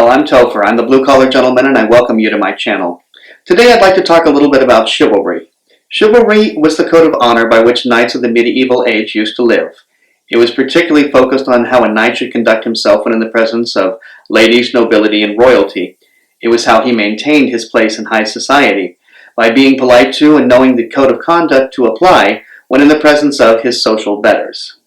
Hello, I'm Topher. I'm the Blue Collar Gentleman and I welcome you to my channel. Today I'd like to talk a little bit about chivalry. Chivalry was the code of honor by which knights of the medieval age used to live. It was particularly focused on how a knight should conduct himself when in the presence of ladies, nobility, and royalty. It was how he maintained his place in high society, by being polite to and knowing the code of conduct to apply when in the presence of his social betters.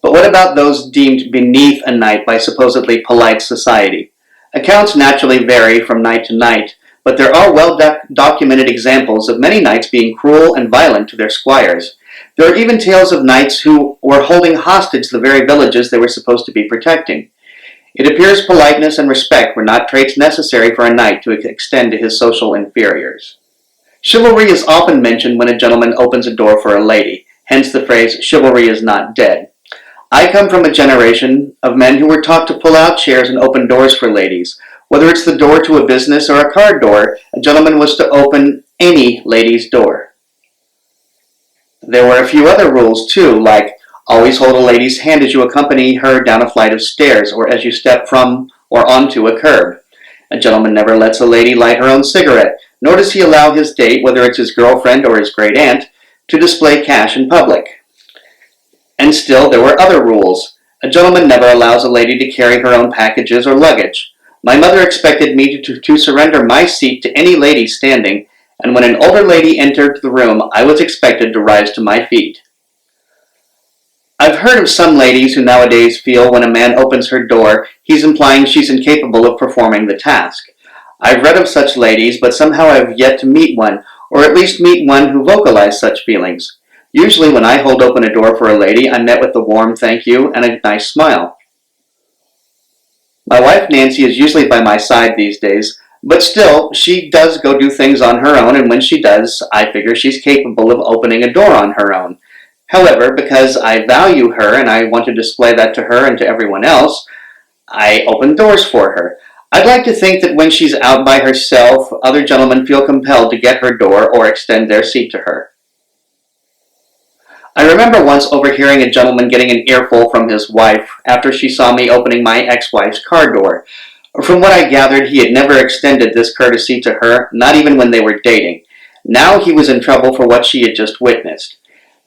But what about those deemed beneath a knight by supposedly polite society? Accounts naturally vary from knight to knight, but there are well-documented examples of many knights being cruel and violent to their squires. There are even tales of knights who were holding hostage the very villages they were supposed to be protecting. It appears politeness and respect were not traits necessary for a knight to extend to his social inferiors. Chivalry is often mentioned when a gentleman opens a door for a lady, hence the phrase, "chivalry is not dead." I come from a generation of men who were taught to pull out chairs and open doors for ladies. Whether it's the door to a business or a car door, a gentleman was to open any lady's door. There were a few other rules too, like always hold a lady's hand as you accompany her down a flight of stairs or as you step from or onto a curb. A gentleman never lets a lady light her own cigarette, nor does he allow his date, whether it's his girlfriend or his great aunt, to display cash in public. And still, there were other rules. A gentleman never allows a lady to carry her own packages or luggage. My mother expected me to surrender my seat to any lady standing, and when an older lady entered the room, I was expected to rise to my feet. I've heard of some ladies who nowadays feel when a man opens her door, he's implying she's incapable of performing the task. I've read of such ladies, but somehow I've yet to meet one, or at least meet one who vocalized such feelings. Usually when I hold open a door for a lady, I'm met with a warm thank you and a nice smile. My wife Nancee is usually by my side these days, but still, she does go do things on her own, and when she does, I figure she's capable of opening a door on her own. However, because I value her and I want to display that to her and to everyone else, I open doors for her. I'd like to think that when she's out by herself, other gentlemen feel compelled to get her door or extend their seat to her. I remember once overhearing a gentleman getting an earful from his wife after she saw me opening my ex-wife's car door. From what I gathered, he had never extended this courtesy to her, not even when they were dating. Now he was in trouble for what she had just witnessed.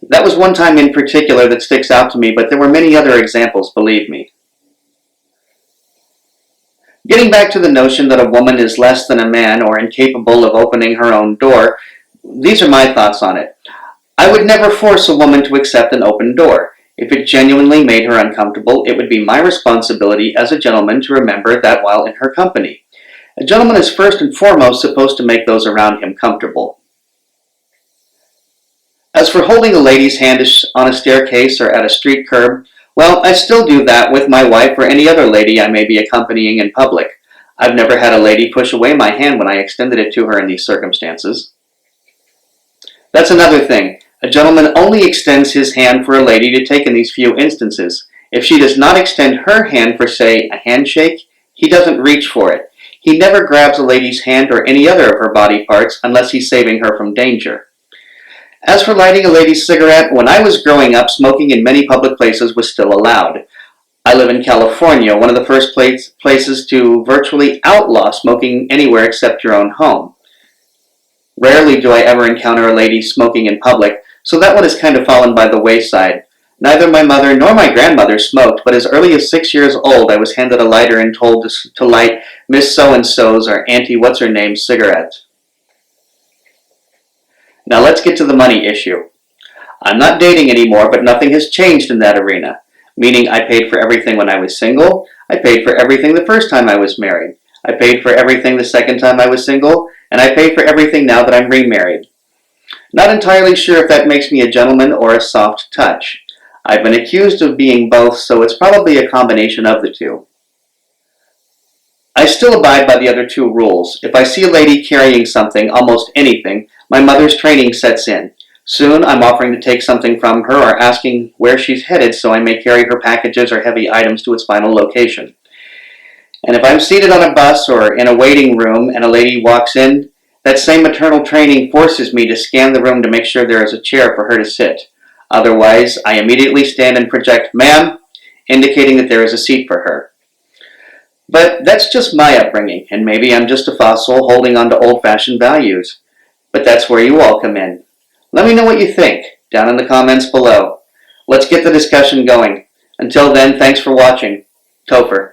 That was one time in particular that sticks out to me, but there were many other examples, believe me. Getting back to the notion that a woman is less than a man or incapable of opening her own door, these are my thoughts on it. I would never force a woman to accept an open door. If it genuinely made her uncomfortable, it would be my responsibility as a gentleman to remember that while in her company. A gentleman is first and foremost supposed to make those around him comfortable. As for holding a lady's hand on a staircase or at a street curb, well, I still do that with my wife or any other lady I may be accompanying in public. I've never had a lady push away my hand when I extended it to her in these circumstances. That's another thing. A gentleman only extends his hand for a lady to take in these few instances. If she does not extend her hand for, say, a handshake, he doesn't reach for it. He never grabs a lady's hand or any other of her body parts unless he's saving her from danger. As for lighting a lady's cigarette, when I was growing up, smoking in many public places was still allowed. I live in California, one of the first places to virtually outlaw smoking anywhere except your own home. Rarely do I ever encounter a lady smoking in public, so that one has kind of fallen by the wayside. Neither my mother nor my grandmother smoked, but as early as 6 years old I was handed a lighter and told to light Miss So-and-so's or Auntie What's-Her-Name's cigarette. Now let's get to the money issue. I'm not dating anymore, but nothing has changed in that arena. Meaning I paid for everything when I was single, I paid for everything the first time I was married, I paid for everything the second time I was single, and I pay for everything now that I'm remarried. Not entirely sure if that makes me a gentleman or a soft touch. I've been accused of being both, so it's probably a combination of the two. I still abide by the other two rules. If I see a lady carrying something, almost anything, my mother's training sets in. Soon I'm offering to take something from her or asking where she's headed so I may carry her packages or heavy items to its final location. And if I'm seated on a bus or in a waiting room and a lady walks in, that same maternal training forces me to scan the room to make sure there is a chair for her to sit. Otherwise, I immediately stand and project, "Ma'am," indicating that there is a seat for her. But that's just my upbringing, and maybe I'm just a fossil holding on to old-fashioned values. But that's where you all come in. Let me know what you think down in the comments below. Let's get the discussion going. Until then, thanks for watching. Topher.